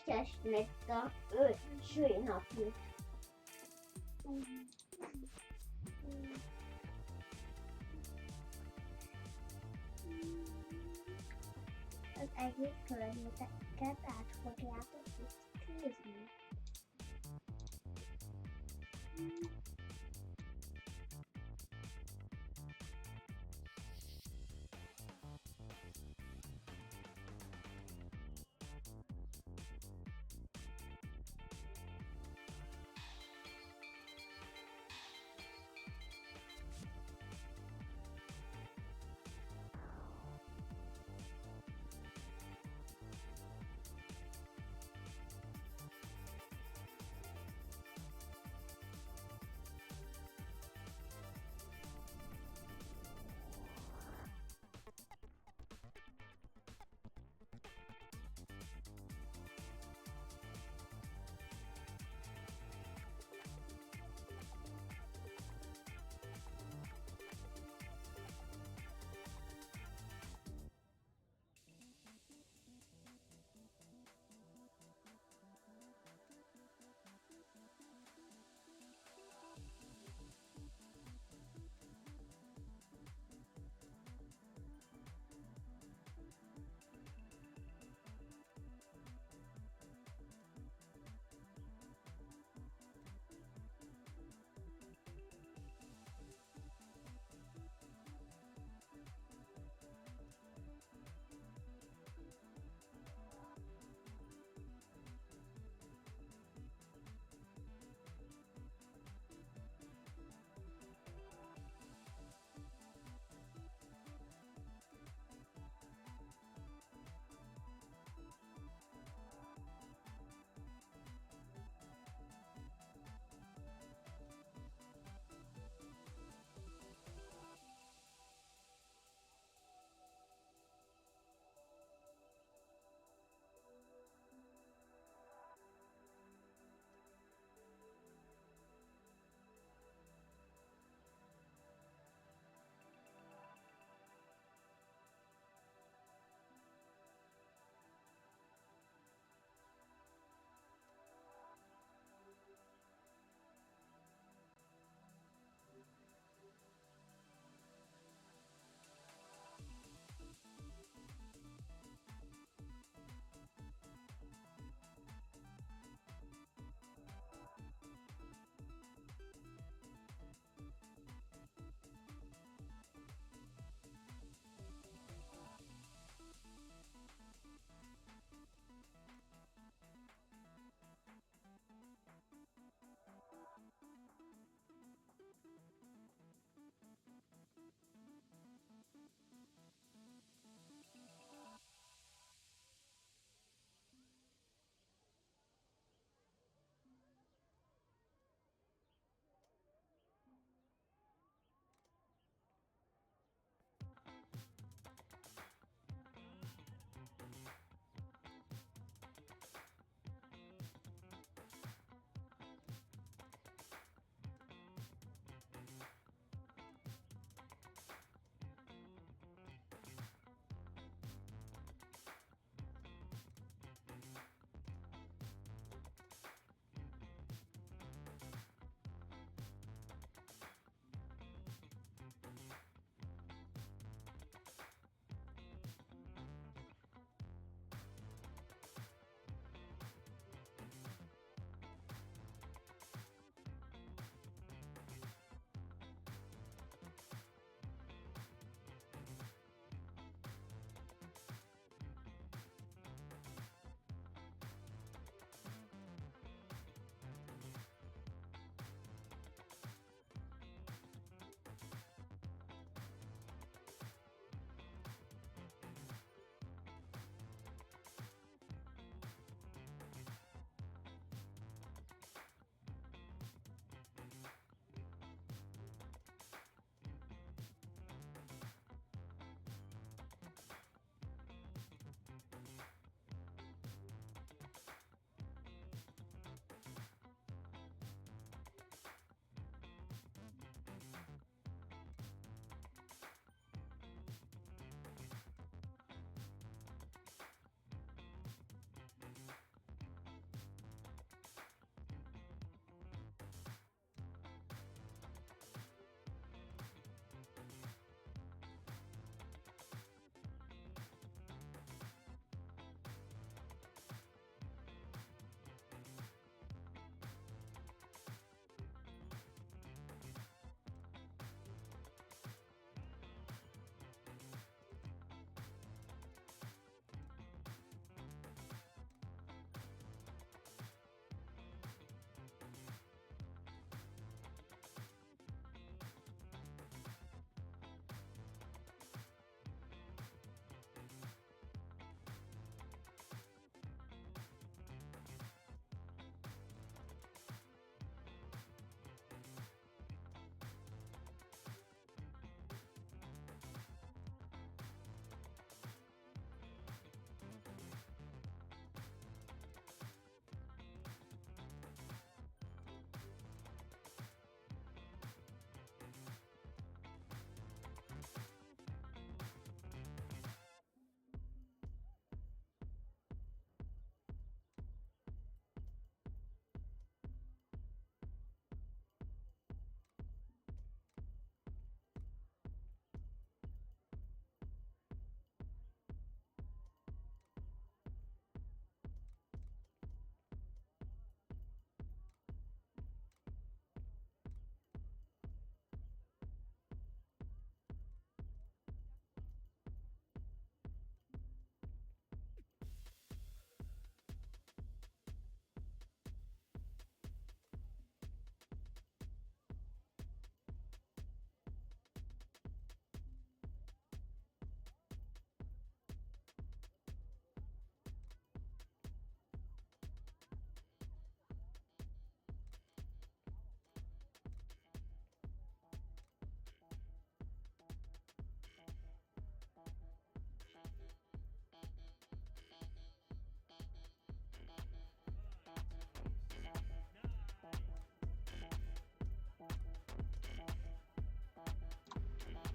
Podcast napjuk. Az egész környezeteket át fogjátok nézni.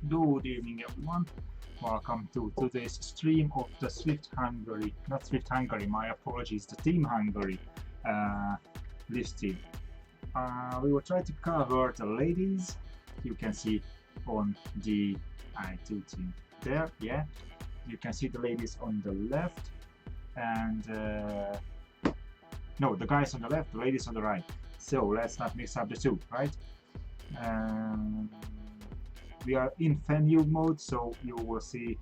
Good evening, everyone. Welcome to today's stream of the Zwift Hungary, not Zwift Hungary, my apologies, the Team Hungary listing. We will try to cover the ladies. You can see on the I2 there, yeah. You can see the ladies on the left, and no, the guys on the left, the ladies on the right. So let's not mix up the two, right? We are in venue mode, so you will see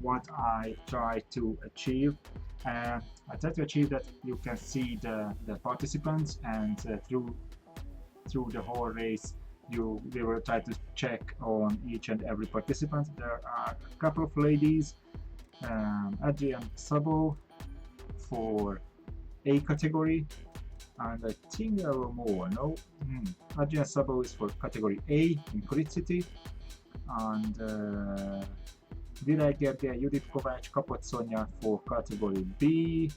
what I try to achieve. I try to achieve that you can see the participants, and through the whole race we will try to check on each and every participant. There are a couple of ladies, Adrian Sabo for A category, and I think there were more, no? Adrian Sabo is for category A in Crit City, and Virág Gergely, Judit Kovács, Kapott Sonya for category B.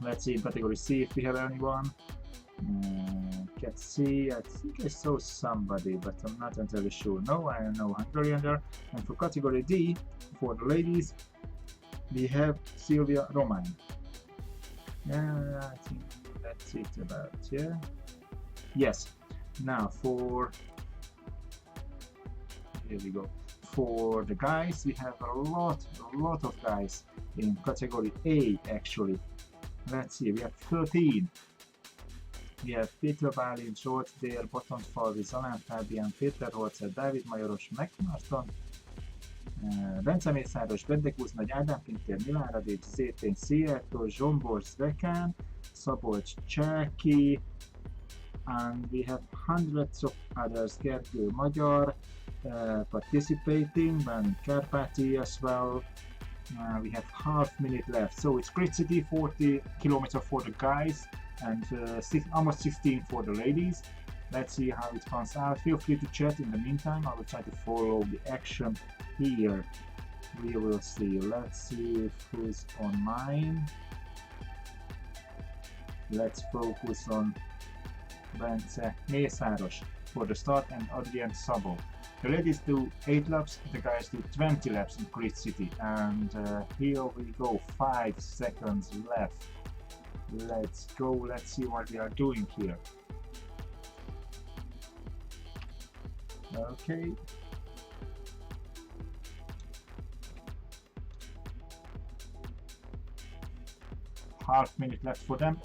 Let's see in category C if we have anyone. Can't see, I think I saw somebody, but I'm not entirely sure. No, I don't know Hungarian there. And for category D, for the ladies, we have Sylvia Romain. Yeah, I think that's it about, yeah. Yes. Now for, here we go. For the guys, we have a lot of guys in category A actually. Let's see, we have 13. We have Péter Bálint, Zsolt Dél, Botondfalvi, Zalán Fábián, Péter Holzer, Dávid Majoros, Megmarton, Bence Mészáros, Bendegúz Nagy, Ádám Pintér, Milán Radécs, Zétény Szijjártó, Zsombor Zvekán, Szabolcs Csáki, and we have hundreds of others, Gergő Magyar participating, and Kárpáti as well. We have half minute left, so it's Crit City, 40 kilometers for the guys, and almost 16 for the ladies. Let's see how it comes out. Feel free to chat in the meantime. I will try to follow the action here. We will see. Let's see who's on mine. Let's focus on Bence Mészáros for the start and Adrian Sabo. The ladies do 8 laps, the guys do 20 laps in Crit City, and here we go, 5 seconds left. Let's go, let's see what we are doing here. Okay. Half minute left for them.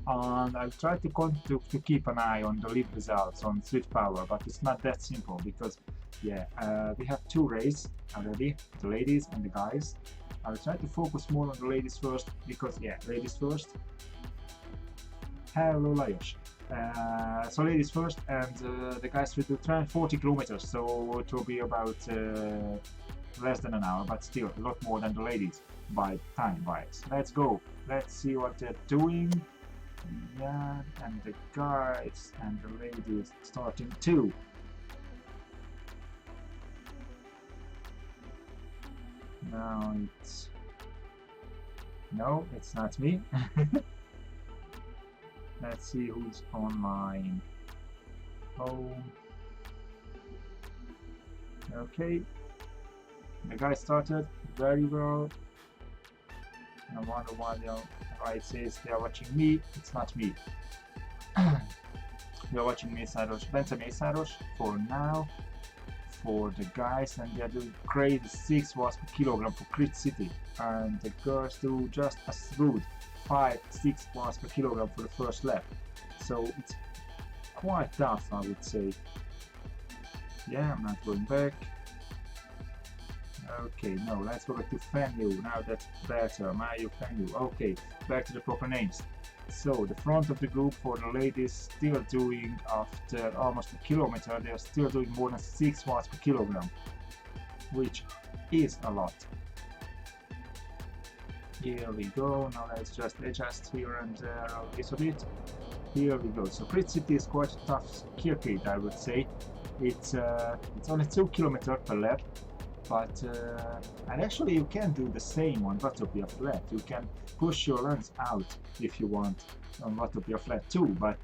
And I'll try to keep an eye on the live results on Zwift Power, but it's not that simple because, yeah, we have 2 races already, the ladies and the guys. I'll try to focus more on the ladies first because, yeah, ladies first. Hello, Lajos. So ladies first, and the guys will do 40 kilometers, so it will be about less than an hour, but still a lot more than the ladies by time-wise. Let's go. Let's see what they're doing. Yeah, and the guys and the ladies starting too. Now it's... No, it's not me. Let's see who's on mine. Home. Okay. The guy started very well. I wonder why it says they are watching me. It's not me. We are watching Mészáros, Bence Mészáros for now, for the guys, and they are doing crazy 6 watts per kilogram for Crit City, and the girls do just as good, 5-6 watts per kilogram for the first lap. So it's quite tough, I would say. Yeah, I'm not going back. Okay, no, let's go back to venue. Now that's better. Mario venue. Okay, back to the proper names. So the front of the group for the ladies still doing, after almost a kilometer, they are still doing more than 6 watts per kilogram, which is a lot. Here we go. Now let's just adjust here and there a little bit. Here we go. So Crit City is quite a tough circuit, I would say. It's only 2 kilometers per lap. but and actually you can do the same on Watopia Flat. You can push your lens out if you want on Watopia Flat too, but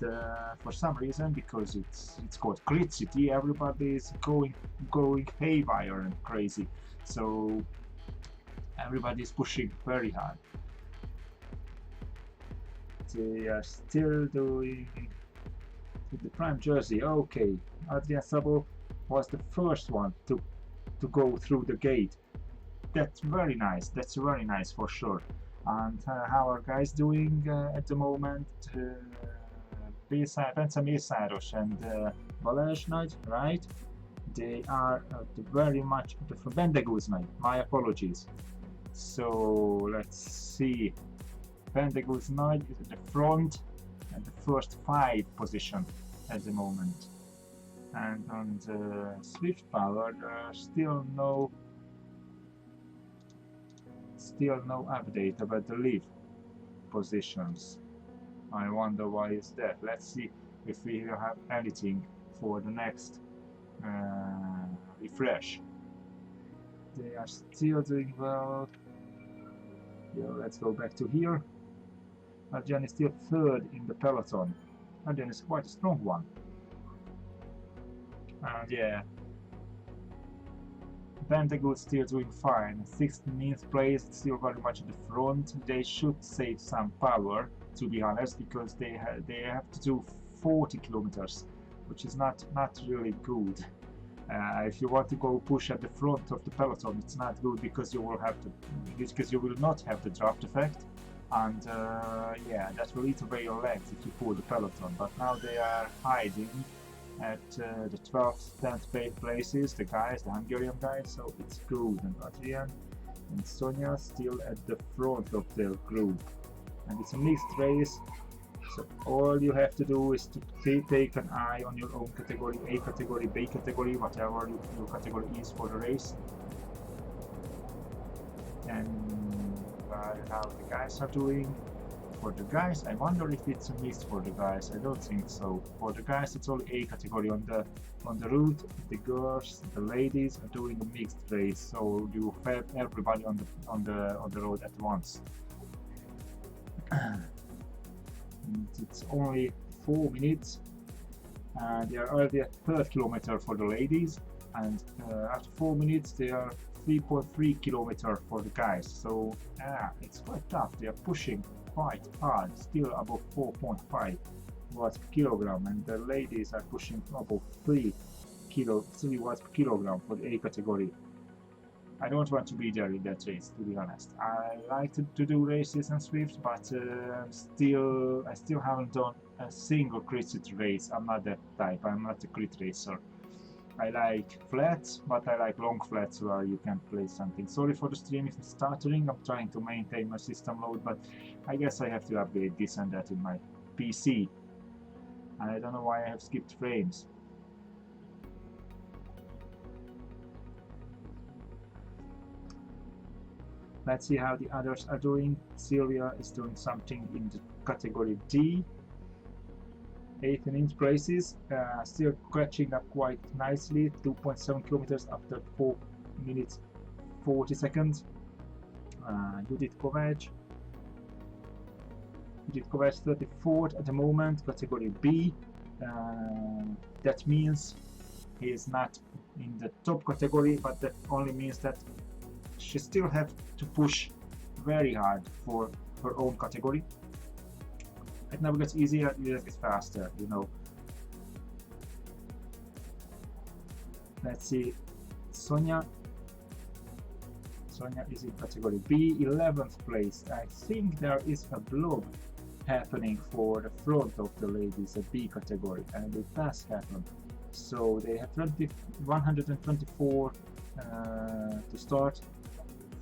for some reason, because it's called Crit City, everybody is going haywire and crazy, so everybody is pushing very hard. They are still doing the prime jersey. Okay, Adrian Sabo was the first one to go through the gate. That's very nice. That's very nice for sure. And how are guys doing at the moment? Bence Mészáros and Balázs Nagy, right? They are very much from Bendegúz Nagy. My apologies. So let's see. Bendegúz Nagy is at the front and the first 5 position at the moment. And on the Zwift Power, there are still no update about the lead positions. I wonder why is that. Let's see if we have anything for the next refresh. They are still doing well. Yeah, let's go back to here. Adrian is still 3rd in the peloton. Adrian is quite a strong one. And yeah, Bendegúz still doing fine. 16th place, still very much at the front. They should save some power, to be honest, because they have to do 40 kilometers, which is not really good. If you want to go push at the front of the peloton, it's not good because you will not have the draft effect, and yeah, that will eat away your legs if you pull the peloton. But now they are hiding at the 12th, 10th places, the Hungarian guys, so it's good. And Adrian and Sonia still at the front of the group, and it's a mixed race, so all you have to do is to take an eye on your own category, A category, B category, whatever your category is for the race, and how the guys are doing. For the guys, I wonder if it's a mix for the guys. I don't think so. For the guys, it's only A category on the route. The girls, the ladies are doing a mixed race, so you have everybody on the road at once. And it's only 4 minutes, and they are already at 3rd kilometer for the ladies, and after 4 minutes they are 3.3 kilometer for the guys. So it's quite tough. They are pushing quite hard, still above 4.5 watts per kilogram, and the ladies are pushing above 3 watts per kilogram for the A category. I don't want to be there in that race, to be honest. I like to do races on Zwift, but I still haven't done a single crit city race. I'm not that type. I'm not a crit racer. I like flats, but I like long flats where you can play something. Sorry for the stream if it's stuttering. I'm trying to maintain my system load, but I guess I have to upgrade this and that in my PC. And I don't know why I have skipped frames. Let's see how the others are doing. Sylvia is doing something in the category D. 18th places, still catching up quite nicely. 2.7 kilometers after 4 minutes 40 seconds. Judith Kovács 34th at the moment, category B. That means he is not in the top category, but that only means that she still have to push very hard for her own category. It never gets easier, it just gets faster, you know. Let's see, Sonia is in category B, 11th place. I think there is a blog happening for the front of the ladies, a B category, and it does happen. So they have 124 to start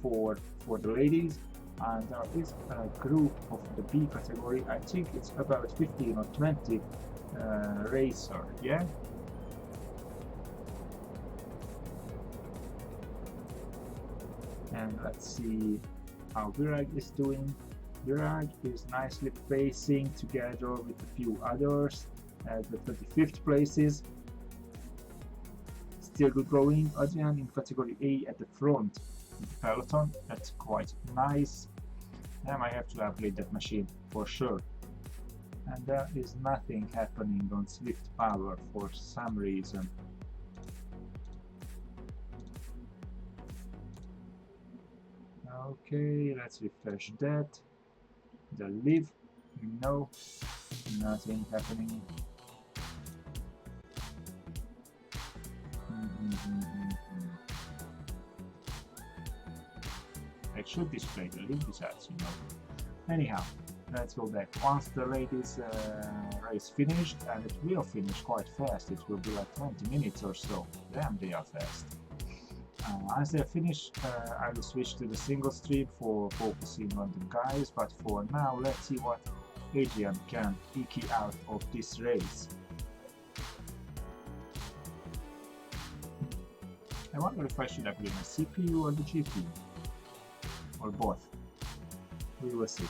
for the ladies, and there is a group of the B category. I think it's about 15 or 20 racer, yeah. And let's see how Virag is doing. Virag is nicely pacing together with a few others at the 25th places. still good going. Adrian in category A at the front of the peloton. That's quite nice. I might have to upgrade that machine for sure. And there is nothing happening on Zwift Power for some reason. Okay, let's refresh that. The live, no, nothing happening. It should display the live results, you know. Anyhow, let's go back. Once the ladies race finished, and it will finish quite fast, it will be like 20 minutes or so. Damn, they are fast. As they're finished, I will switch to the single stream for focusing on the guys, but for now, let's see what Adrian can eke out of this race. I wonder if I should upgrade my CPU or the GPU, or both. We will see.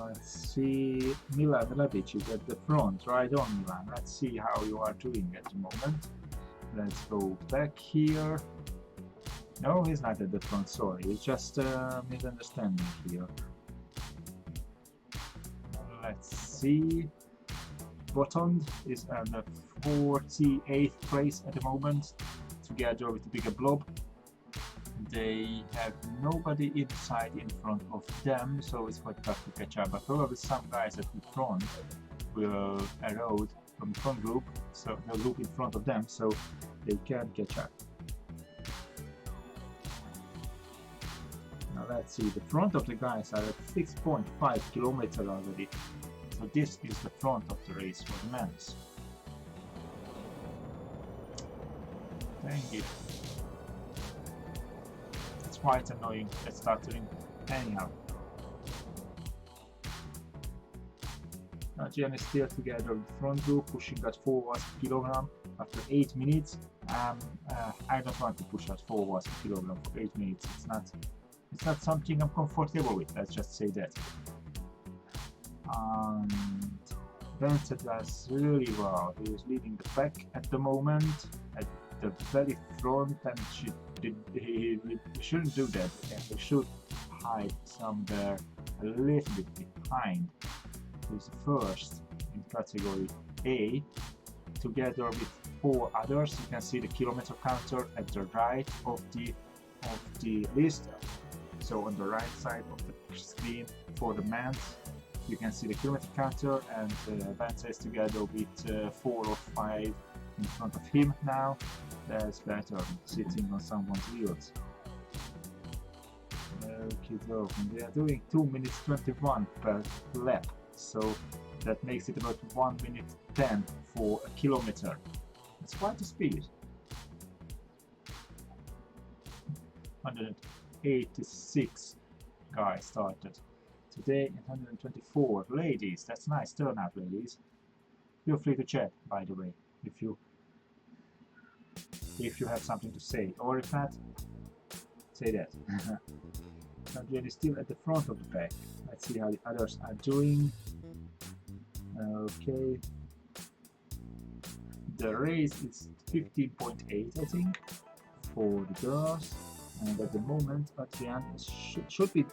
Let's see, Milan Radic is at the front, right on Milan. Let's see how you are doing at the moment. Let's go back here. No, he's not at the front, sorry, it's just a misunderstanding here. Let's see. Botond is at the 48th place at the moment, together with the bigger blob. They have nobody inside in front of them, so it's quite tough to catch up, but probably some guys at the front will erode from the front group, so the group in front of them, so they can catch up. Now let's see, the front of the guys are at 6.5 kilometers already, so this is the front of the race for the men's. Dang it. It's quite annoying, that stuttering. Anyhow. Adrian is still together with the front group, pushing at 4 watts per kilogram after 8 minutes. I don't want to push at 4 watts per kilogram for 8 minutes. It's not something I'm comfortable with, let's just say that. Bence does really well. He is leading the pack at the moment, at the very front, and he shouldn't do that. He should hide somewhere a little bit behind. He's first in category A, together with 4 others. You can see the kilometer counter at the right of the list. So on the right side of the screen for the men's, you can see the kilometer counter, and Bence is together with 4 or 5 in front of him now. That's better, sitting on someone's wheels. Okay, they are doing 2 minutes 21 per lap, so that makes it about 1 minute 10 for a kilometer. That's quite a speed. 186 guys started. Today 124 ladies. That's nice turnout, ladies. Feel free to chat, by the way, if you have something to say, or if not, say that. Adrian is still at the front of the pack. Let's see how the others are doing. Okay. The race is 15.8, I think, for the girls. And at the moment, Adrian should be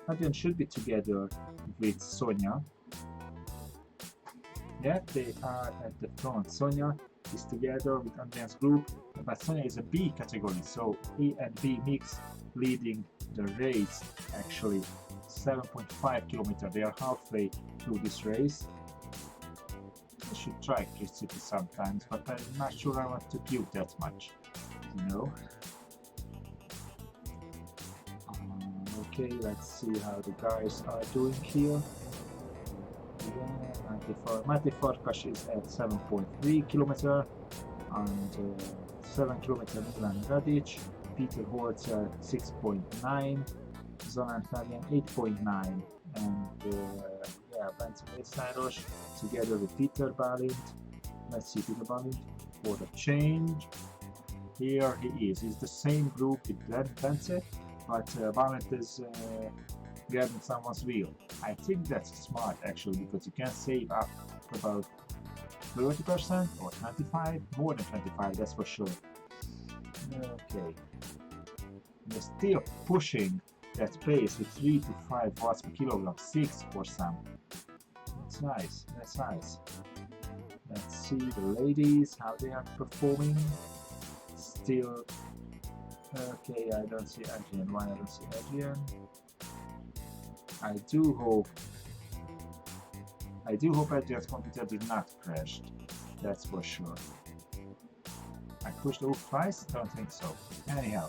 together with Sonia. Yeah, they are at the front. Sonia is together with Adrian's group, but Sonia is a B category, so A and B mix leading the race. Actually, 7.5 kilometers. They are halfway through this race. I should try Crit City sometimes, but I'm not sure I want to build that much, you know. Okay, let's see how the guys are doing here. Yeah, Mate Farkas is at 7.3 kilometers, and 7 kilometers Milan Radic, Peter Holzer 6.9, Zoran Fabian 8.9, and yeah, Bence Mészáros together with Peter Balint. Let's see Peter Balint for the change. Here he is. He's the same group with Bence, but Balint is grabbing someone's wheel. I think that's smart actually, because you can save up about 30% or 25, more than 25, that's for sure. Okay, they're still pushing that pace with 3 to 5 watts per kilogram, 6 for some. That's nice, that's nice. Let's see the ladies, how they are performing. Still, okay, I don't see Adrian. Why I don't see Adrian? I do hope Adrian's computer did not crash. That's for sure. I pushed the twice? Don't think so. Anyhow.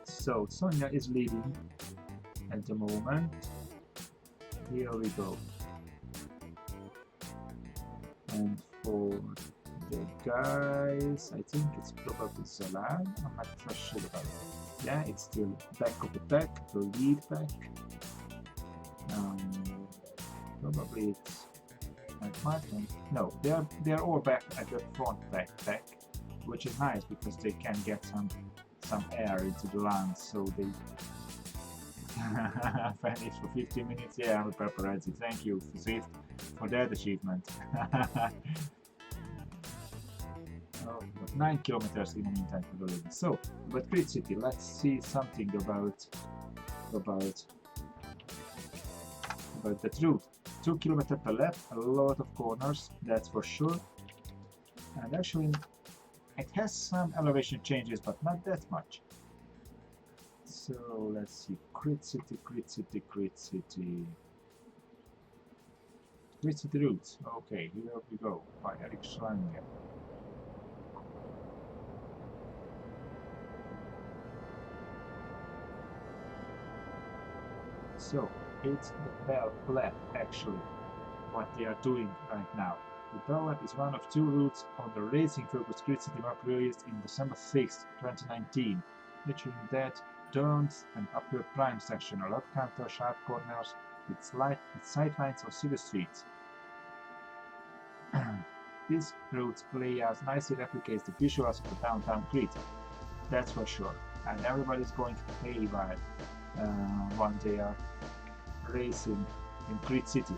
So Sonia is leading at the moment. Here we go. And for the guys, I think it's probably Zolan. I'm not so sure about it. Yeah, it's still back of the pack, the lead pack. Probably it's Martin. No, they're all back at the front pack, which is nice because they can get some air into the lungs, so they finish for 15 minutes. Yeah, I'm a paparazzi. Thank you, Zwift, for that achievement. Oh, 9 kilometers in the meantime for the ladies. So, but Crit City, let's see something about the truth. 2 kilometers per lap, a lot of corners, that's for sure. And actually, it has some elevation changes, but not that much. So let's see, Crit City, Crit City, Crit City. Crit City routes. Okay, here we go, by Eric Schlange. So, it's the Bell lap actually, what they are doing right now. The Bell lap is one of 2 routes on the racing-focused Crit City map released in December 6, 2019, featuring dead, turns, and uphill climb section, a lot counter, sharp corners, with sidelines or city streets. This route's layout nicely replicates the visuals of the downtown Crit, that's for sure, and everybody's going to pay by when they are racing in Crit City.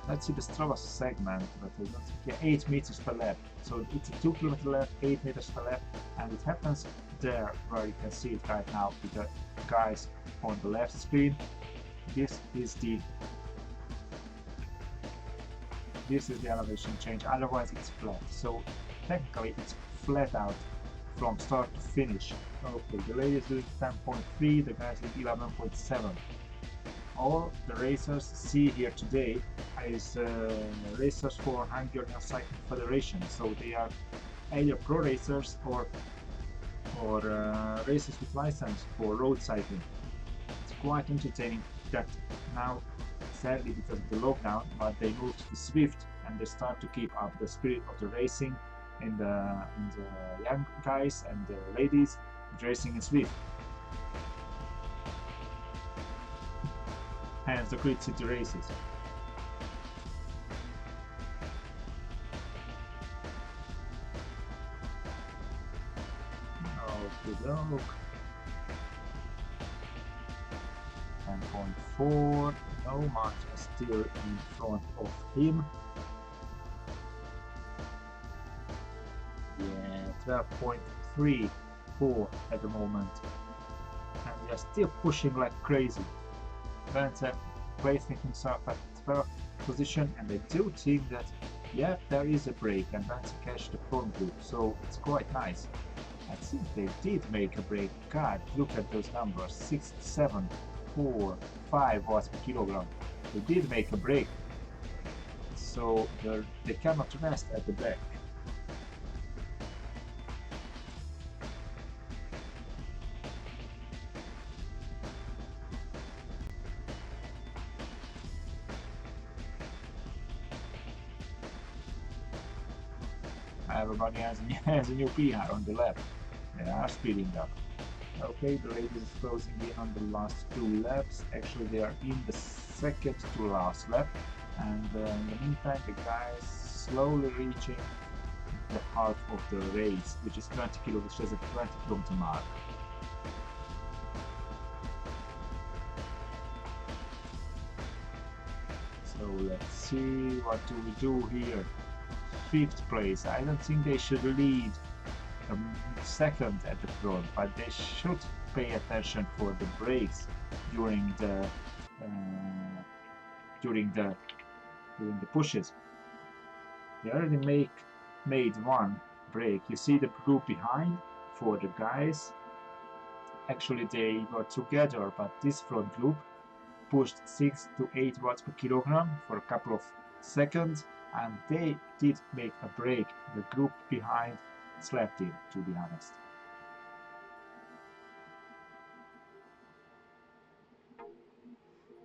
Let's see the Strava segment, but I don't think, yeah, 8 meters per lap. So it's a 2 kilometer lap, 8 meters per lap, and it happens there where you can see it right now with the guys on the left screen. This is the elevation change, otherwise it's flat. So technically it's flat out from start to finish. Okay, the ladies doing 10.3, the guys doing 11.7. All the racers see here today is racers for Hungarian Cycling Federation, so they are either pro racers or racers with license for road cycling. It's quite entertaining that now, sadly because of the lockdown, but they moved to Zwift and they start to keep up the spirit of the racing in the young guys and the ladies racing in Zwift. Hence the Crit City races. Okey-doke. 10.4. No, Martin is still in front of him. Yeah, 12.34 at the moment. And they are still pushing like crazy. Vance placing himself at 12th position, and I do think that, yeah, there is a break and Vance cashed the front group, so it's quite nice. I think they did make a break. God, look at those numbers, 6, 7, 4, 5 watts per kilogram. They did make a break, so they cannot rest at the back. Everybody has a new PR on the lap. They are speeding up. Okay, the ladies is closing in on the last 2 laps. Actually, they are in the second to last lap. And in the meantime, the guys slowly reaching the half of the race, which is 20 kilometers, which is a 20 kilometer mark. So let's see, what do we do here? 5th place. I don't think they should lead second at the front, but they should pay attention for the brakes during the pushes. They already made one brake. You see the group behind for the guys. Actually, they were together, but this front group pushed 6 to 8 watts per kilogram for a couple of seconds, and they did make a brake. The group behind slept in, to be honest.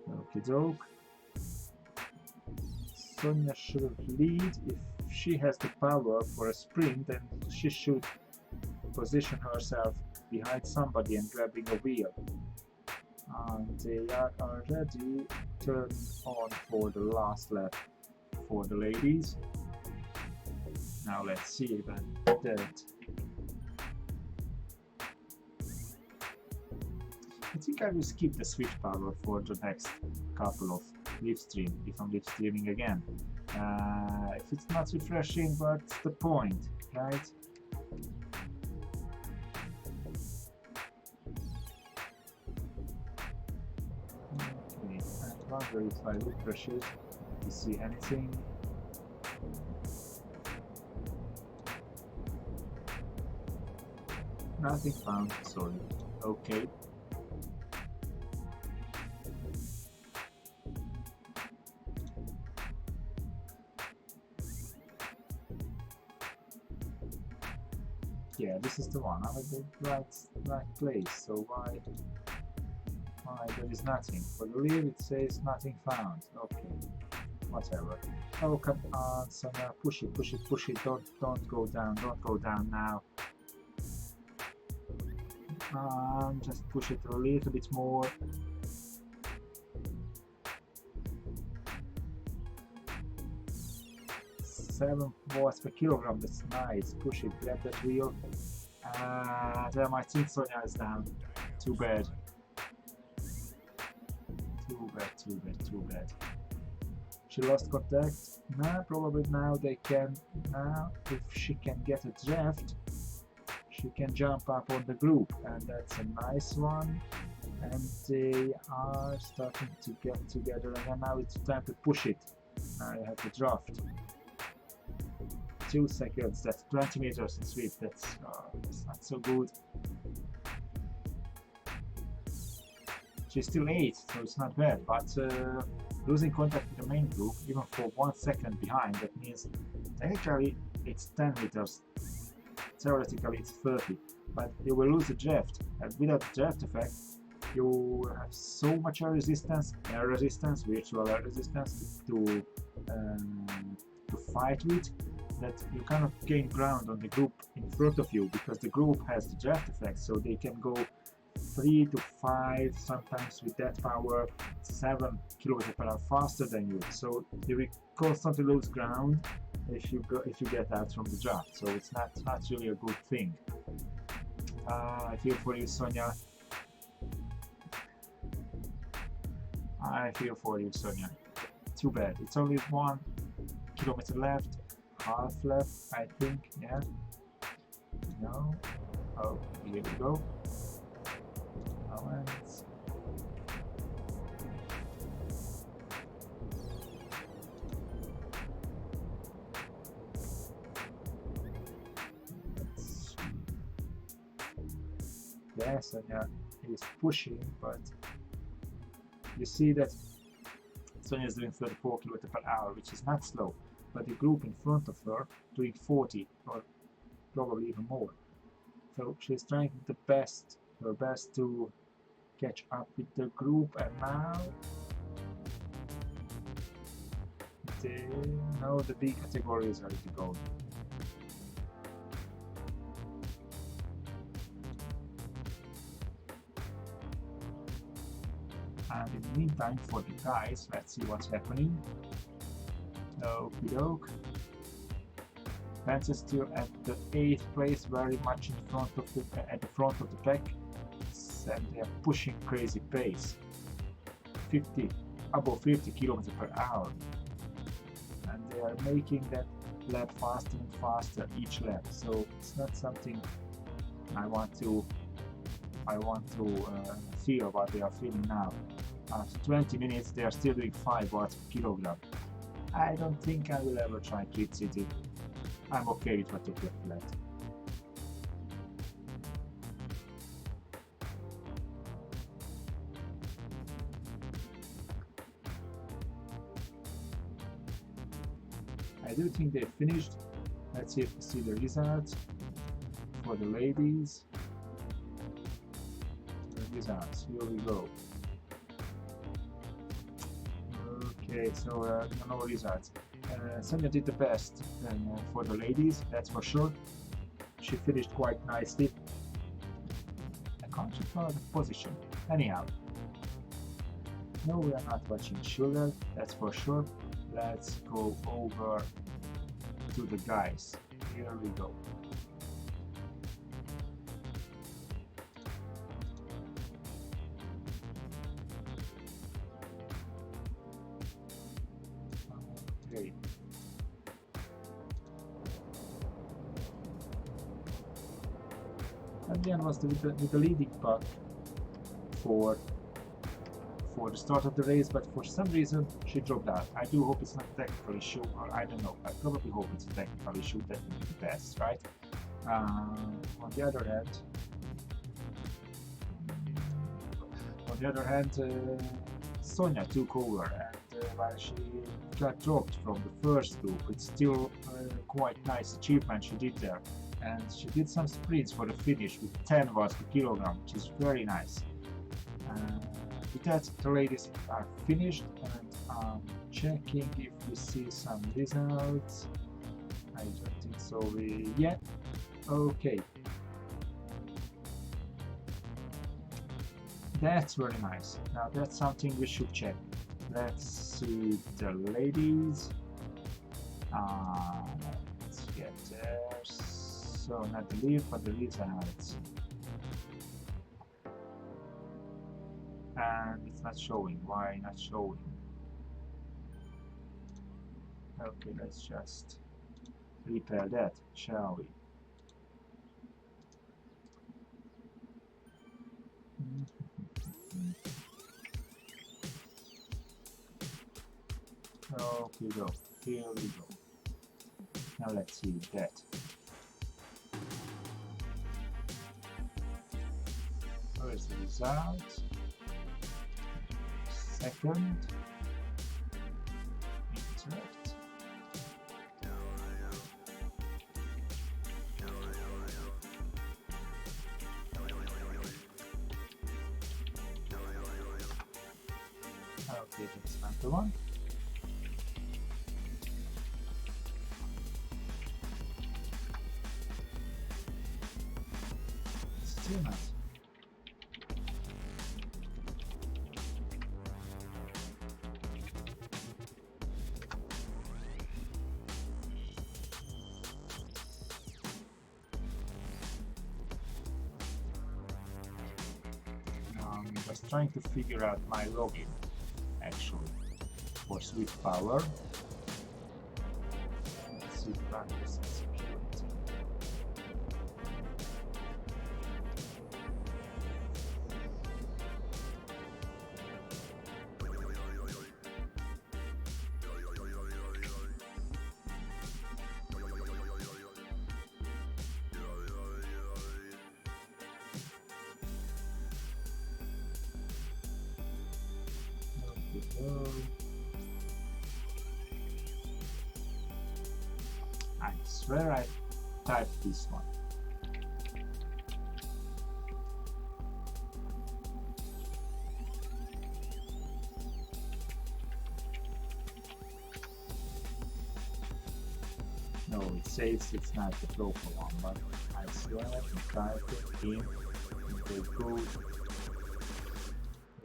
Okie doke. Sonia should lead. If she has the power for a sprint, then she should position herself behind somebody and grabbing a wheel. And they are already turned on for the last lap for the ladies. Now let's see that. I think I will skip the Zwift power for the next couple of live stream, if I'm live streaming again. If it's not refreshing, what's the point, right? Okay, I wonder if I refresh it to see anything. Nothing found, sorry. Okay. Yeah, this is the one. I'm at the right place. So why there is nothing? For the lead it says nothing found. Okay, whatever. Oh come on, Sonia, push it. Don't go down now. Just push it a little bit more. Seven watts per kilogram, that's nice. Push it, grab that wheel. Damn, I think Sonia is down. Too bad. Too bad. She lost contact. Nah, probably now they can. Now, if she can get a draft, she can jump up on the group, and that's a nice one. And they are starting to get together, and now it's time to push it. Now you have to draft. 2 seconds, that's 20 meters in Zwift, that's not so good. She's still 8, so it's not bad, but losing contact with the main group, even for 1 second behind, that means technically it's 10 meters, theoretically it's 30, but you will lose the draft, and without the draft effect, you have so much air resistance, virtual air resistance to fight with, that you cannot gain ground on the group in front of you, because the group has the draft effect, so they can go 3 to 5, sometimes with that power 7 km/h faster than you, so you will constantly lose ground if you get out from the draft, so it's not really a good thing. I feel for you, Sonia. Too bad, it's only 1 kilometer left. Half left, I think, yeah. No. Oh, here we go. Allowance. Yeah, Sonia is pushing, but you see that Sonia is doing 34 km/h, which is not slow. But the group in front of her doing 40 or probably even more. So she's trying her best to catch up with the group, and now the B category is ready to go. And in the meantime, for the guys, let's see what's happening. Okie doke. Vance is still at the 8th place, very much in front of at the front of the pack, and they are pushing crazy pace. 50 above 50 kilometers per hour, and they are making that lap faster and faster each lap. So it's not something I want to feel what they are feeling now. After 20 minutes they are still doing 5 watts per kilogram. I don't think I will ever try Crit City. I'm okay with what took the flat. I do think they finished. Let's see if we see the results for the ladies. The results, here we go. Okay, so no results. Sonia did the best for the ladies, that's for sure. She finished quite nicely. I can't recall the position. Anyhow, no, we are not watching sugar, that's for sure. Let's go over to the guys. Here we go. Okay. Adrian was with the leading pack for the start of the race, but for some reason she dropped out. I do hope it's not a technical issue, or I don't know. I probably hope it's a technical issue. That would be the best, right? On the other hand, Sonia took over, and while she got dropped from the first group, it's still quite nice achievement she did there, and she did some sprints for the finish with 10 watts per kilogram, which is very nice. With that, the ladies are finished, and checking if we see some results. I don't think so yet. Okay. That's very nice. Now that's something we should check. Let's see the ladies. Let's get there. So not the lead, but the results. And it's not showing. Why not showing? Okay, let's just repair that, shall we? Okay, go. Here we go. Now let's see that. Where's the result? Second. Interact. Okay, that's not the one. Still not. I was trying to figure out my login actually for Zwift Power. Let's see if I can security. I swear I typed this one. No, it says it's not the proper one, but I swear I typed it in the good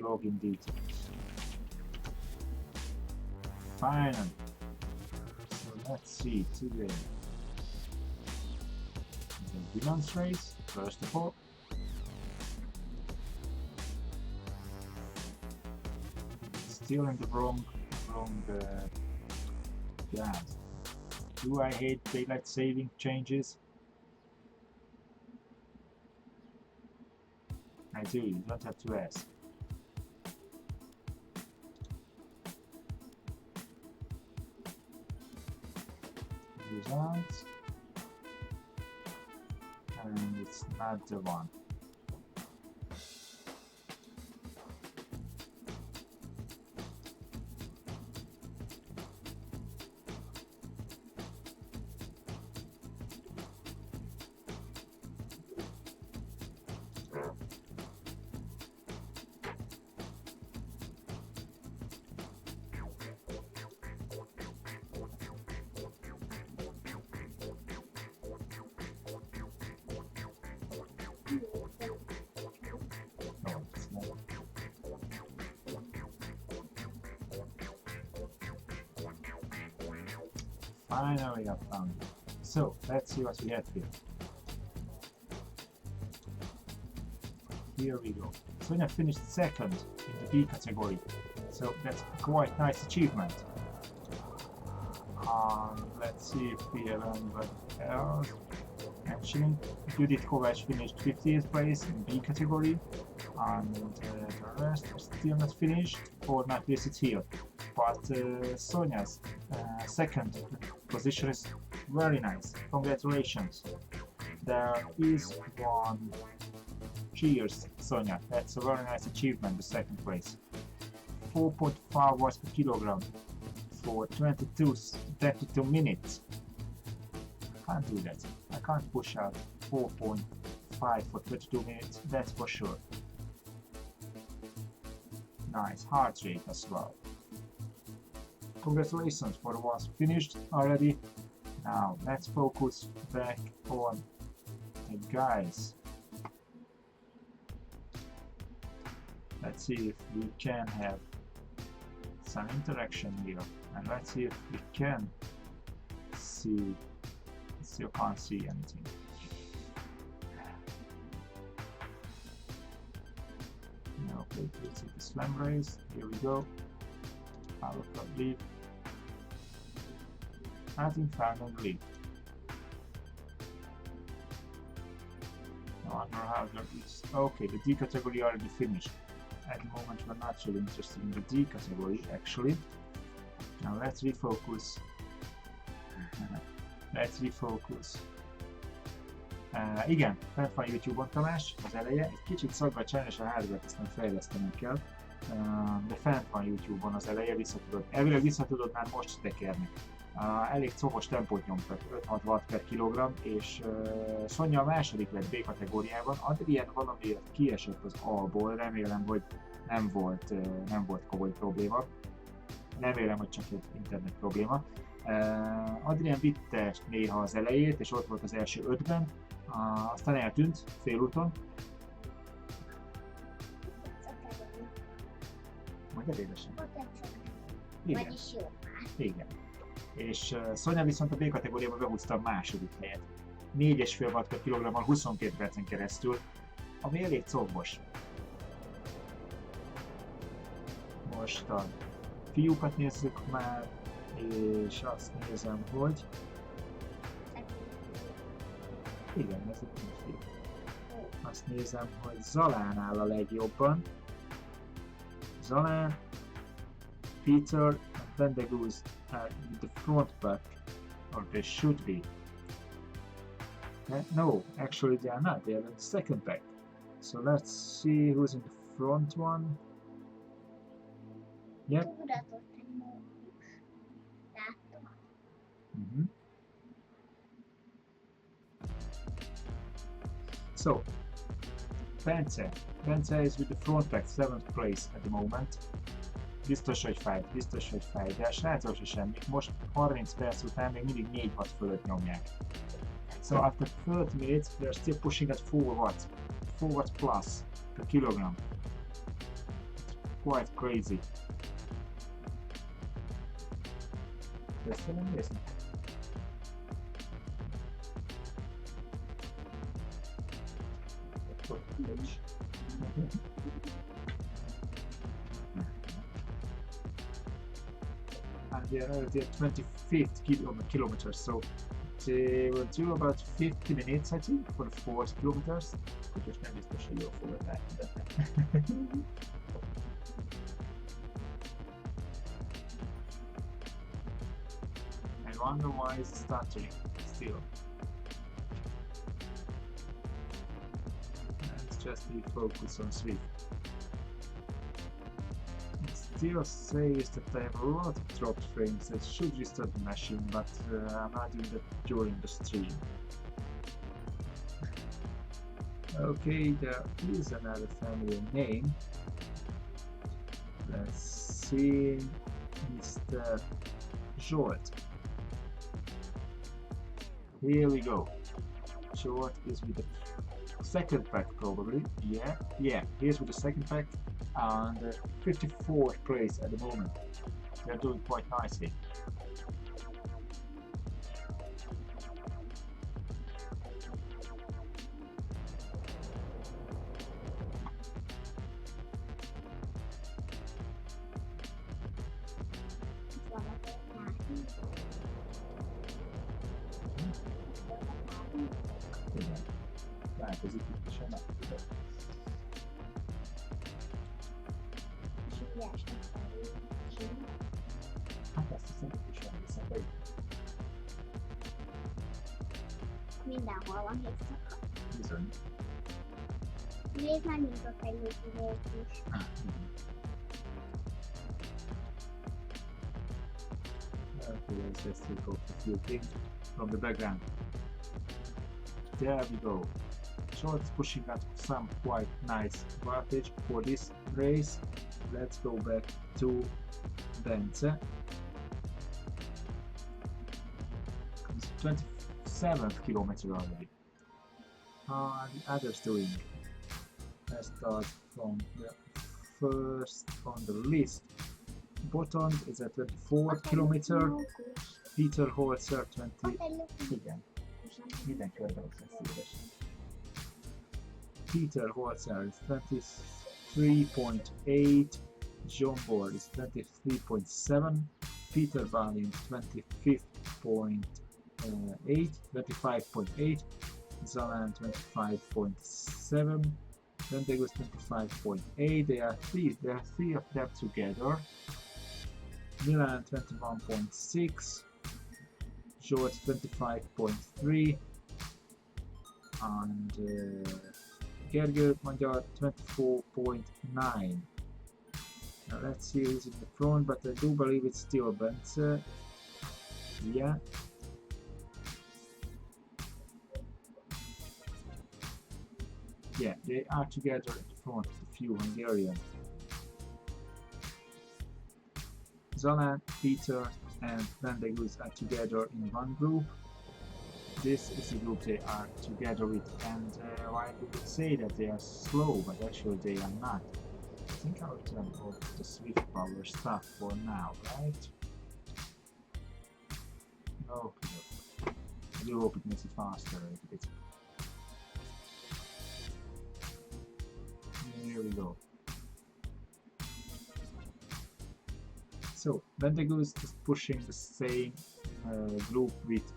login details. Finally. So let's see today. The women's race, first of all. Let's still in the wrong yeah. Do I hate daylight saving changes? I do, you don't have to ask. Results. And it's not the one. Finally I found it. So let's see what we have here. Here we go. Sonia finished second in the B category. So that's quite nice achievement. Let's see if we have anybody else. Actually, Judith Kovacs finished 50th place in B category, and the rest are still not finished or not listed here. But Sonia's second position is very nice. Congratulations. There is one. Cheers, Sonia. That's a very nice achievement, the second place. 4.5 watts per kilogram for 22 minutes. I can't do that. I can't push out 4.5 for 22 minutes, that's for sure. Nice heart rate as well. Congratulations for the ones finished already. Now let's focus back on the guys. Let's see if we can have some interaction here, and let's see if we can see. Still can't see anything. Now let's see the slam race. Here we go. Power lead. Nothing found on the lead. No wonder how there is. Okay, the D category already finished. At the moment we're not really interested in the D category actually. Now let's refocus. Let's refocus. Igen, fent van YouTube-on Tamás az eleje, egy kicsit szaggat sajnos a hardware-t, ezt nem fejlesztenem kell, de fent van YouTube-on az eleje, elvileg vissza tudod már most tekerni. Elég cokos tempót nyomtak, 5-6 watt per kilogramm, és Sonia a második lett B kategóriában, Adrien valamiért kiesett az A-ból, remélem, hogy nem volt komoly probléma. Remélem, hogy csak egy internet probléma. Adrien vitte néha az elejét, és ott volt az első 5-ben, aztán eltűnt félúton. Mondjad élesen. Igen. Vagyis jó már. Igen. És Sonia viszont a B kategóriában behúzta a második helyet. 4,5 watt per kilogrammal 22 percen keresztül, ami elég combos. Most a fiúkat nézzük már, és azt nézem, hogy... Igen, ez itt egy fiú. Azt nézem, hogy Zalán áll a legjobban. Zalán, Peter and Vendegooz are in the front pack, or they should be. No, actually they are not, they are in the second pack. So let's see who's in the front one. Yep. So, Bence is with the front pack 7th place at the moment. Biztos, hogy fáj, de a srácok se semmit. Most 30 perc után még mindig 4 watt fölött nyomják. So after 30 minutes, they are still pushing at 4 watts. 4 watts plus per kilogram. Quite crazy. Köszönöm, nézni. They're 25th kilometers, so they will do about 50 minutes, I think, for the 40 kilometers. Because especially for that. I wonder why it's stuttering still. Let's just focus on Zwift. It still says that I have a lot of dropped frames. I should restart the machine, but I'm not doing that during the stream. Okay, there is another family name. Let's see, Mr. Jort. Here we go. Jort is with the second pack probably. Yeah, here's with the second pack and 54th place at the moment. They're doing quite nicely. Così ci riesce a fare vicino. questo è sempre piacevole, Mindenhol van hétszaka. Bizony. Nézd már, mint a fejlődő is. Okay, let's just take off a few things from the background. There we go. Short is pushing out some quite nice wattage for this race. Let's go back to Bence. It's 27th kilometer already. How are the others doing? Let's start from the first on the list. Bottom is at 24th kilometer. Peter Holzer 20. Igen. Mindenki oldalak lesz szívesen. Peter Holzer is 23.8. John Board is 23.7. Peter Balin 25.8. Zalan 25.7. Vendegus 25.8. There are three of them together. Milan 21.6. George 25.3. and Gergő Magyar 24.9. Now let's see who's in the front, but I do believe it's still Bence. Yeah. Yeah, they are together in front of the few Hungarian. Zalán, Peter and Vendegus are together in one group. This is the group they are together with, and while you would say that they are slow, but actually they are not. I think I'll turn off the Zwift power stuff for now, right? Okay. I do hope it makes it faster a little bit. Here we go. So, Vendegus is pushing the same group with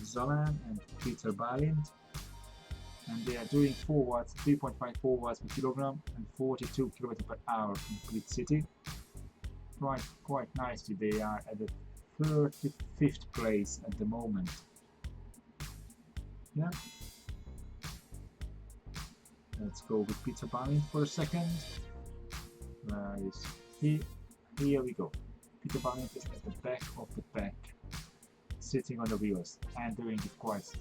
Zalán and Peter Balint, and they are doing 4 watts, 3.54 watts per kilogram and 42 km per hour in Crit City. Quite nicely, they are at the 35th place at the moment. Yeah. Let's go with Peter Balint for a second. Where is he? Here we go. Peter Balint is at the back of the pack, sitting on the wheels and doing it quite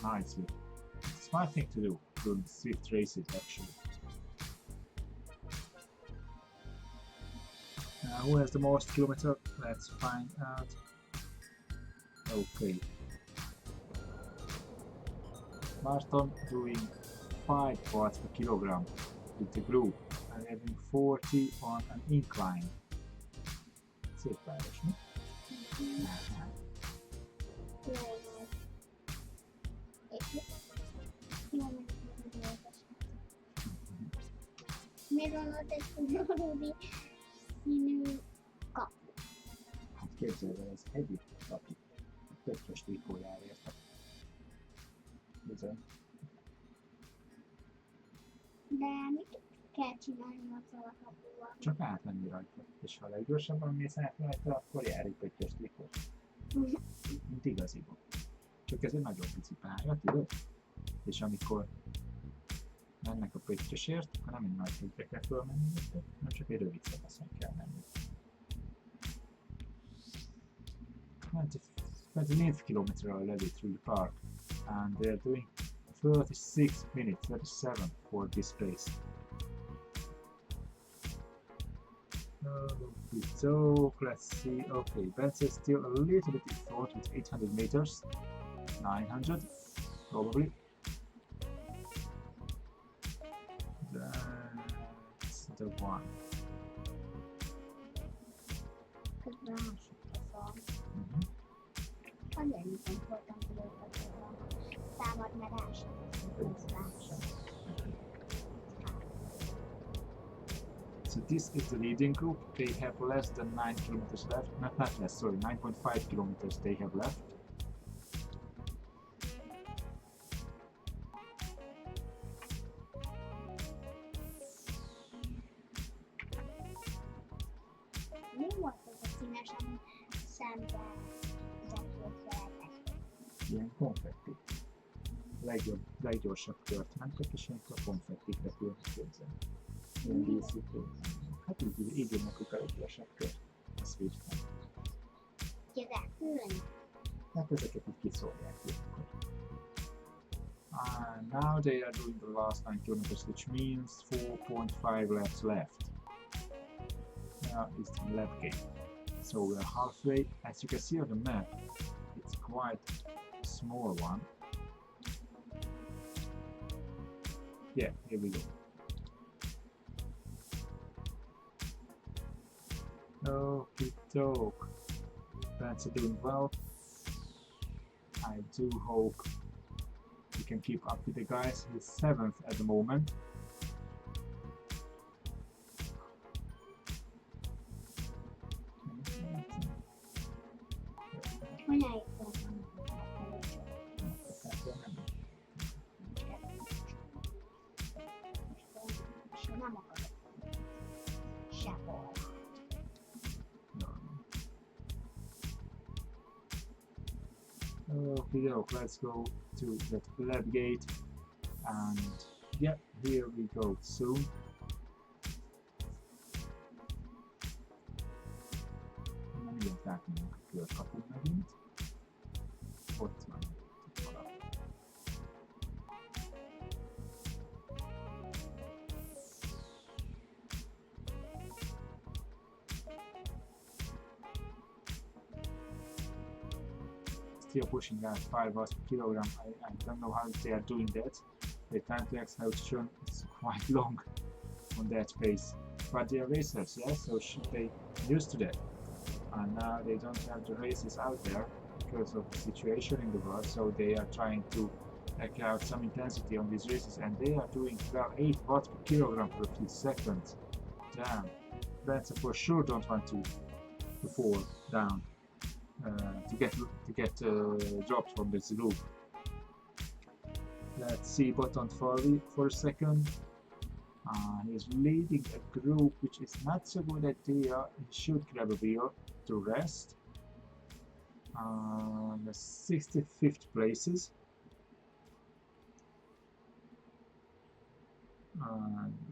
nicely. It's a smart thing to do during Zwift races, actually. Now, who has the most kilometer? Let's find out. Okay. Martin doing 5 watts per kilogram with the group and having 40 on an incline. Szép páros, mi? Miért van ott egy Ruby Képzeld el, ez egyik aki többes trikójára értek. Bizony. De mit kell csinálni azzal a kapuval? Csak átmenni rajta. És ha leggyorsabban mész át rajta, akkor jár egy pöttyös trikó. Mint igaziból. Csak ez egy nagyon pici pálya, tudod? És amikor mennek a pöttyösért, akkor nem egy nagy hegyre kell fölmenni, hanem csak egy rövid szakaszon kell menni. 28 kilometers are already through the park, and they're doing 36 minutes, 37 for this race. Okay, so let's see. Okay, Bence is still a little bit in front with 800 meters, 900 probably. That's the one. Közben hasonló. Azért nem voltam kilókat a számad, mert So this is the leading group. They have less than 9 kilometers left. Not less, sorry, 9.5 kilometers they have left. Mi volt ez a színes, ami szemben zsebült veletek? Ilyen konfetti. Leggyorsabb kört mentek, és ilyenkor konfettik repülnek képzelni. Ilyen díszítő. Hát így jönnek a leggyorsabb kört. A Zwiften. Repülni? Hát ezeket így kiszolják ilyenkor. Now they are doing the last 9 kilometers, which means 4.5 laps left. Now is the lap game. So we are halfway. As you can see on the map, it's quite a small one. Yeah, here we go. Okay, doke. That's doing well. I do hope we can keep up with the guys. He's 7th at the moment. Okay, let's go to that lab gate, and yeah, here we go soon. Nem jött átmegyünk a körkapun megint. Ott van valahol. Still pushing out 5 watts per kilogram. I don't know how they are doing that. The time to exhaustion is quite long on that pace. But they are racers, yeah, so should they used to that. And now they don't have the races out there because of the situation in the world, so they are trying to take out some intensity on these races, and they are doing well 8 watts per kilogram per few seconds. Damn, that's for sure don't want to fall down. To get dropped from this group. Let's see Button for a second. He's leading a group, which is not so good idea. He should grab a wheel to rest. The 65th places.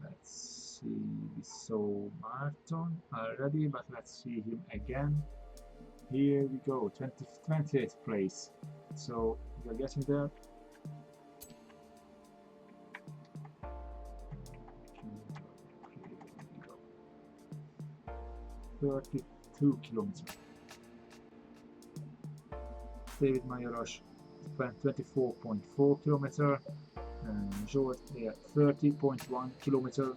Let's see, we saw Martin already, but let's see him again. Here we go, 20th place. So we are getting there. 32 kilometers. David Majoros 24.4 kilometers. George here 30.1 kilometers.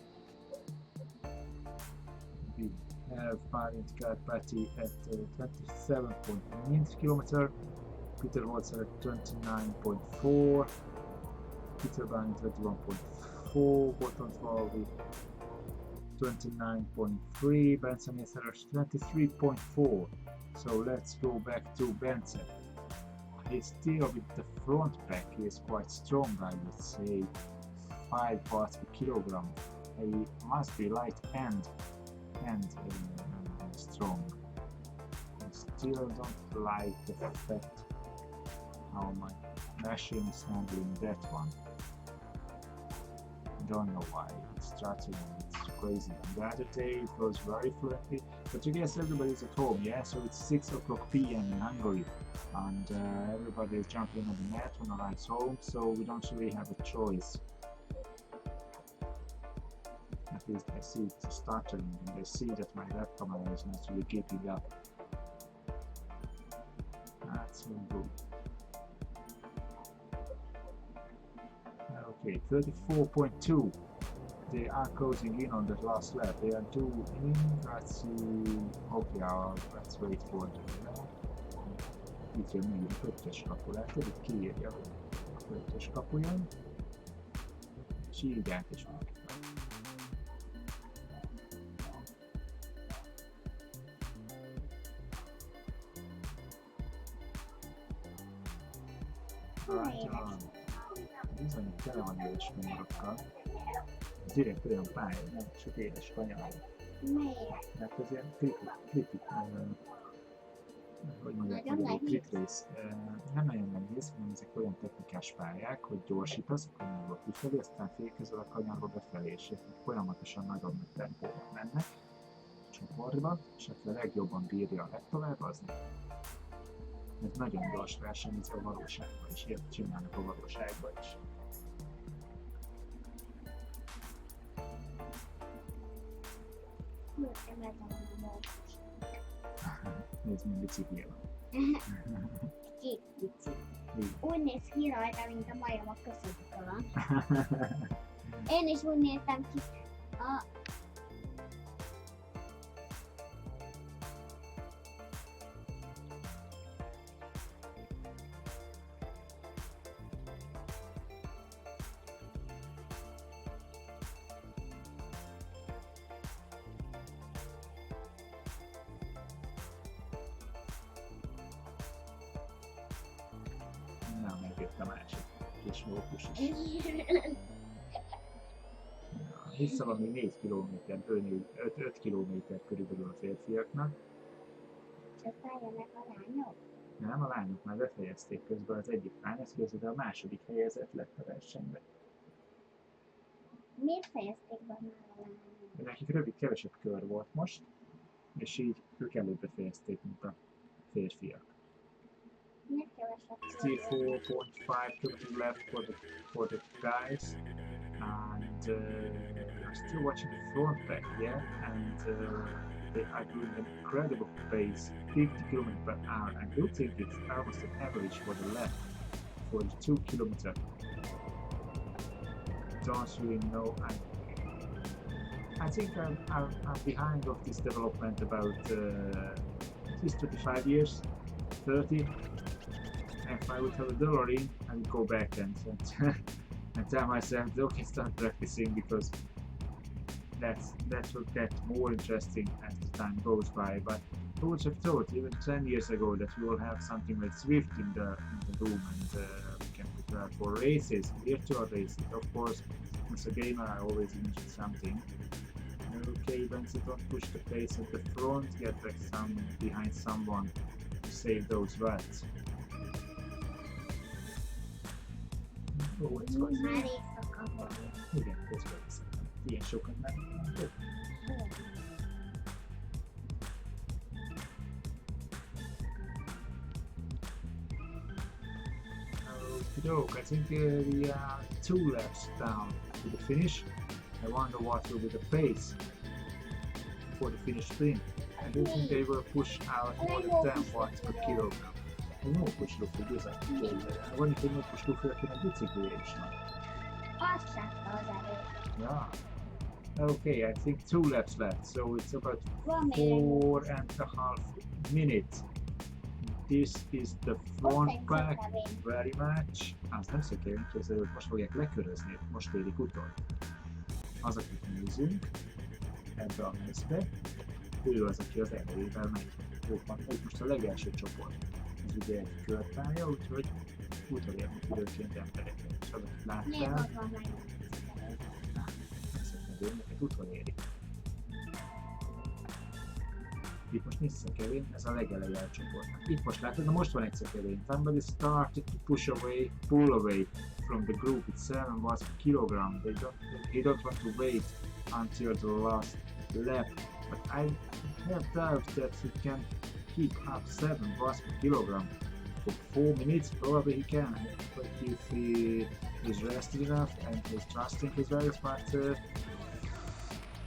We have Marint Karpati at 27.9 kilometers. Peter Holzer at 29.4. Peter Bani 21.4. Botton Falvi 29.3. Benson Yeseros 23.4. So let's go back to Bence. He's still with the front pack, he is quite strong, I would say 5 parts per kilogram. He must be light and strong. I still don't like the fact how my machine is handling that one. Don't know why, it's starting, it's crazy. On the other day it was very fluently, but I guess everybody's at home, yeah? So it's 6 o'clock PM in Hungary, and everybody is jumping on the net when I arrive home, so we don't really have a choice. At least I see it starting, and I see that my web camera is not really keeping up. That's so good. Okay, 34.2. They are closing in on the last lap. They are doing, let's see, okay, let's wait for them. Itt jön még a 5-ös kapu, látod? Itt kiírja, hogy a 5-ös kapu jön, és írják is meg. Bizony tele van éles kanyarakkal. Ez direkt olyan pálya, nem csak éles kanyar. Miért? Mert ez ilyen kritik, hogy mondják magyarul, crit race. Nem nagyon nehéz, hanem ezek olyan technikás pályák, hogy gyorsítasz a kanyarba kifelé, aztán fékezel a kanyarba befelé, és folyamatosan nagyon nagy tempóban mennek csoportban, és aki a legjobban bírja a legtovább, az nem. Ez nagyon gyors verseny, ez a valóságban is, ilyet csinálnak a valóságban is. Nézd, mint bicikli van. Két bicikli. Úgy néz ki rajta, mint a majom a köszöntőn. Én is úgy néztem ki a... Na, megjött a másik kis mókus is. Vissza van még 4 km, 5 km körülbelül a férfiaknak. Csak várjanak a lányok? Nem, a lányok már befejezték közben, az egyik lány, ez közben, de a második helyezett lett a versenyben. Miért fejezték be már a lányok? Nekik rövid, kevesebb kör volt most, és így ők előbb befejezték, mint a férfiak. Miért kevesebb kör? Still 4.5 km left for the guys, and I'm still watching the front pack, yeah, and they are doing an incredible pace, 50 km/h. I do think it's almost an average for the left, for the 2 km. Don't really know. I think I'm behind of this development about at least 25 years, 30. If I would have a DeLorean, I would go back and tell myself, okay, start practicing, because that will get more interesting as the time goes by. But who would have thought even 10 years ago that we will have something like Zwift in the room, and we can prepare for races, virtual races. Of course, as a gamer, I always enjoy something. Okay, Bence, don't push the pace at the front, get back behind someone to save those rats. Oh, what's going on? Már éjszaka volt. Igen, közben viszont. Ilyen sokan nem. Okey-doke, I think we are 2 laps down to the finish. I wonder what will be the pace for the finish sprint. I don't think they will push out more than 10 watts per kilogram. Egy mókuslufú bizony. Van itt egy mókuslufú, akinek biciklije is van. Azt látta az előtt. Yeah. Okay, I think 2 laps left, so it's about Van még 4.5 minutes. This is the front pack, very much. Azt nem szökélünk, hogy most fogják lekörözni, most érik utol. Az, akit nézünk ebbe a mezbe, ő az, aki az erővel megy. Jó van, ez most a legelső csoport. Ez ugye egy körpálya, úgyhogy utolérnek időnként embereket. És adott láttál, őket utolérik. Itt most nincs szekevény, ez a legeleje a csoportnak. Itt most látod, na most van egy szekevény. Somebody started to pull away from the group. It's 7 watts per kilogram. He don't want to wait until the last lap. But I have doubts that he can keep up 7 watts per kilogram for 4 minutes. Probably he can, but if he is rested enough and he's trusting his values, but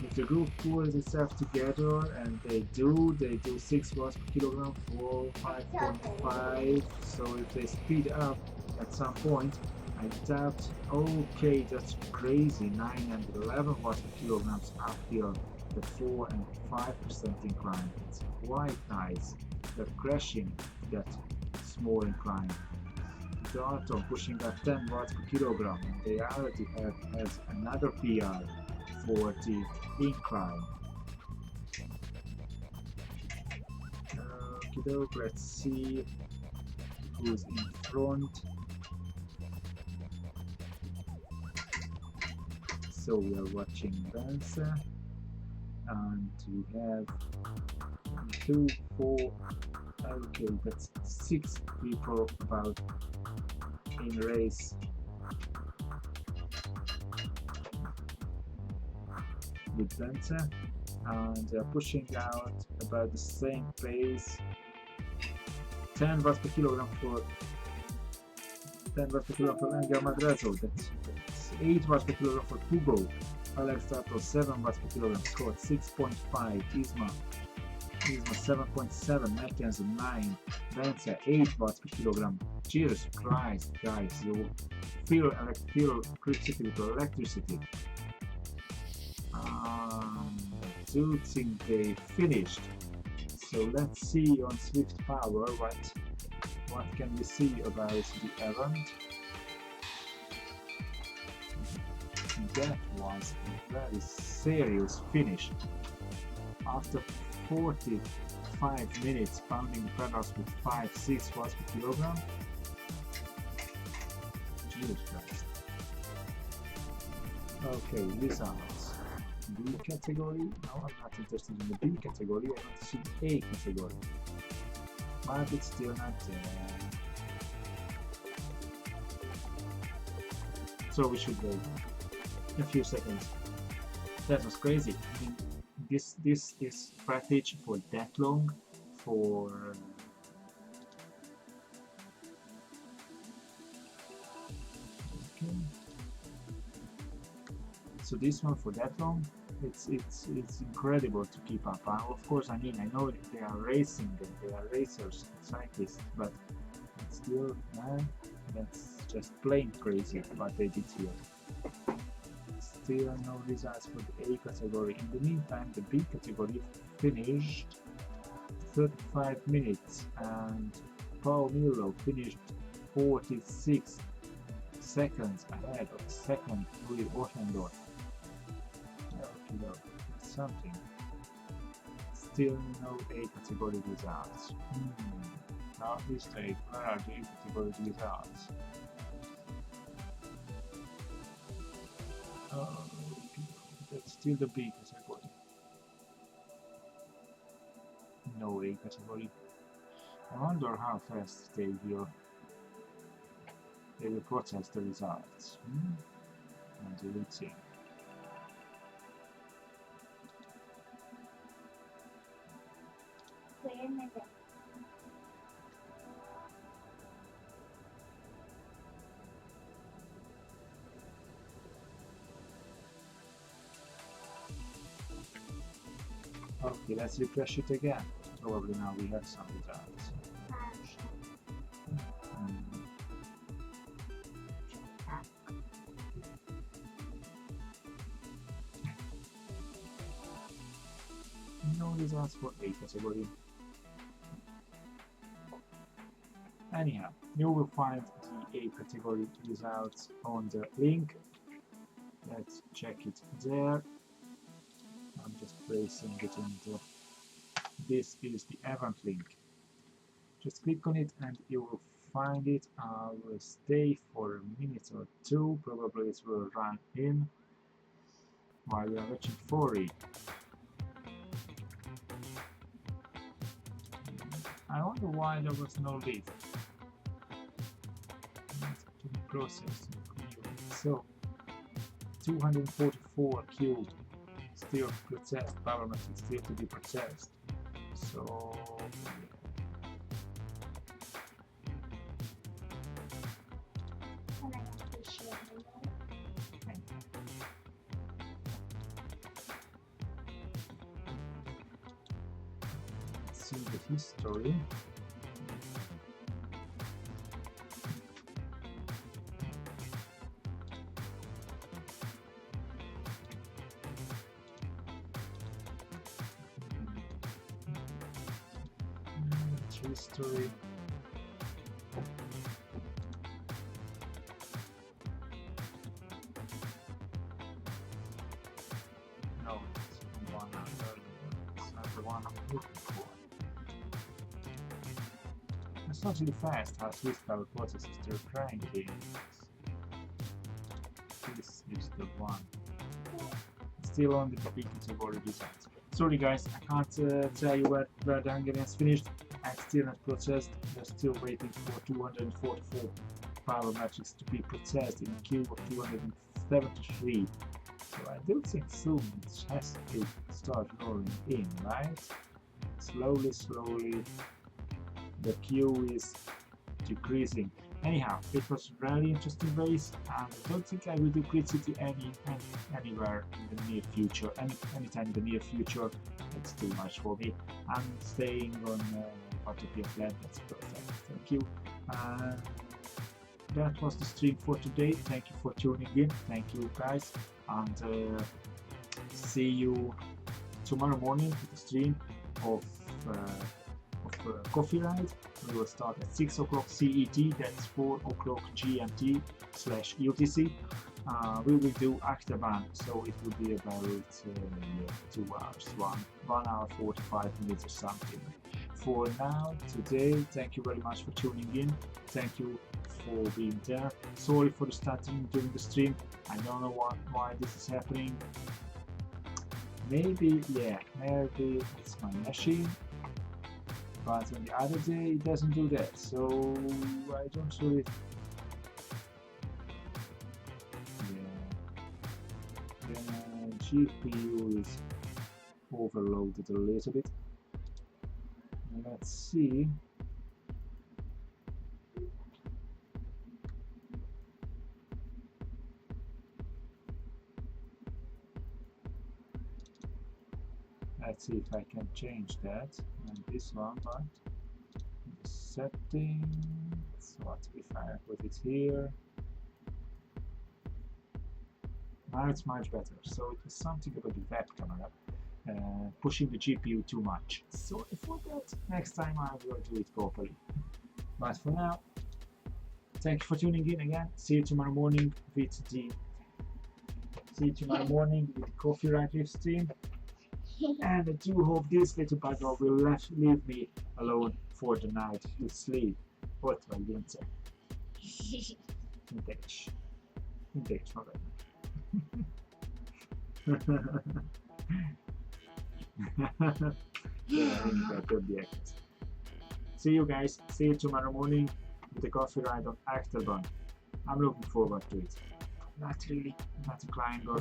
if the group pulls itself together and they do 6 watts per kilogram for 5.5, so if they speed up at some point, I doubt, okay, that's crazy, 9 and 11 watts per kilograms uphill, the 4 and 5% incline. It's quite nice. They're crashing that small incline. Dalton pushing up 10 watts per kilogram, and they already has another PR for the incline. Let's see who's in front. So we are watching Benza, and we have 2, 4, okay, that's 6 people about in race. With Benza, and they are pushing out about the same pace. 10 watts per kilogram for Angel Madrazo. That's 8 watts per kilogram for Hugo. Alex Dato 7 watts per kilogram. Scott 6.5. Isma 7.7. Mackenzie 9. Benza 8 watts per kilogram. Jesus Christ, guys, you feel Crit City with electricity. Do think they finished. So let's see on Zwift Power what can we see about the event. That was a very serious finish. After 45 minutes pounding the pedals with 5-6 watts per kilogram. Jesus Christ. Okay, results. B category? No, I'm not interested in the B category, I'm interested in A category. But it's still not there. So we should wait a few seconds. That was crazy. I mean, this is footage for that long for okay. So this one for that long, it's incredible to keep up. Of course, I mean, I know they are racing and they are racers, cyclists, but still, man, that's just plain crazy what they did here. Still no results for the A category. In the meantime, the B category finished 35 minutes and Paul Milo finished 46 seconds ahead of second Louis Oschendorf. Something. Still no A category results. Now mistake, where are the A category results? That's still the B category. No A category. I wonder how fast they will process the results. And we will see. Okay, let's refresh it again. Probably now we have some results. No results for A category. Anyhow, you will find the A category results on the link. Let's check it there. I'm just placing it in the this is the event link. Just click on it and you will find it. I will stay for a minute or two, probably it will run in while we are watching for it. I wonder why there was no lift. To be processed. So 244 queued, still processed, PowerMax is still to be processed. So let's see the history. History. No, it's one earlier. It's not the one I'm looking for. It's not really fast how Swift Power processes their cranking. This is the one. It's still on the beacons of already designs. Sorry guys, I can't tell you where the Hungarians finished. And still not processed. They're still waiting for 244 PowerMaxes to be processed in a queue of 273. So I do think soon it has to start rolling in, right? Slowly, slowly, the queue is decreasing. Anyhow, it was a really interesting race, and I don't think I will do Crit City anywhere in the near future. Anytime in the near future, it's too much for me. I'm staying on Power2Max. That's perfect. Thank you. That was the stream for today. Thank you for tuning in. Thank you guys, and see you tomorrow morning with the stream of Coffee Ride. We will start at 6 o'clock CET, that's 4 o'clock GMT / UTC. We will do Achterban, so it will be about 2 hours, 1 hour 45 minutes or something. For now, today, thank you very much for tuning in. Thank you for being there. Sorry for the stuttering during the stream. I don't know why this is happening. Maybe it's my machine. But on the other day it doesn't do that, so I don't really. The GPU is overloaded a little bit. Let's see. Let's see if I can change that. And this one, but settings. What if I put it here? Now it's much better. So it was something about the web camera pushing the GPU too much. So for that, next time I will do it properly. But for now, thank you for tuning in again. See you tomorrow morning with the Coffee Ride live stream. And I do hope this little bugger will leave me alone for the night to sleep. What I didn't say. Vintage, See you guys. See you tomorrow morning with the Coffee Ride on Achterban. I'm looking forward to it. Not really, not a climber.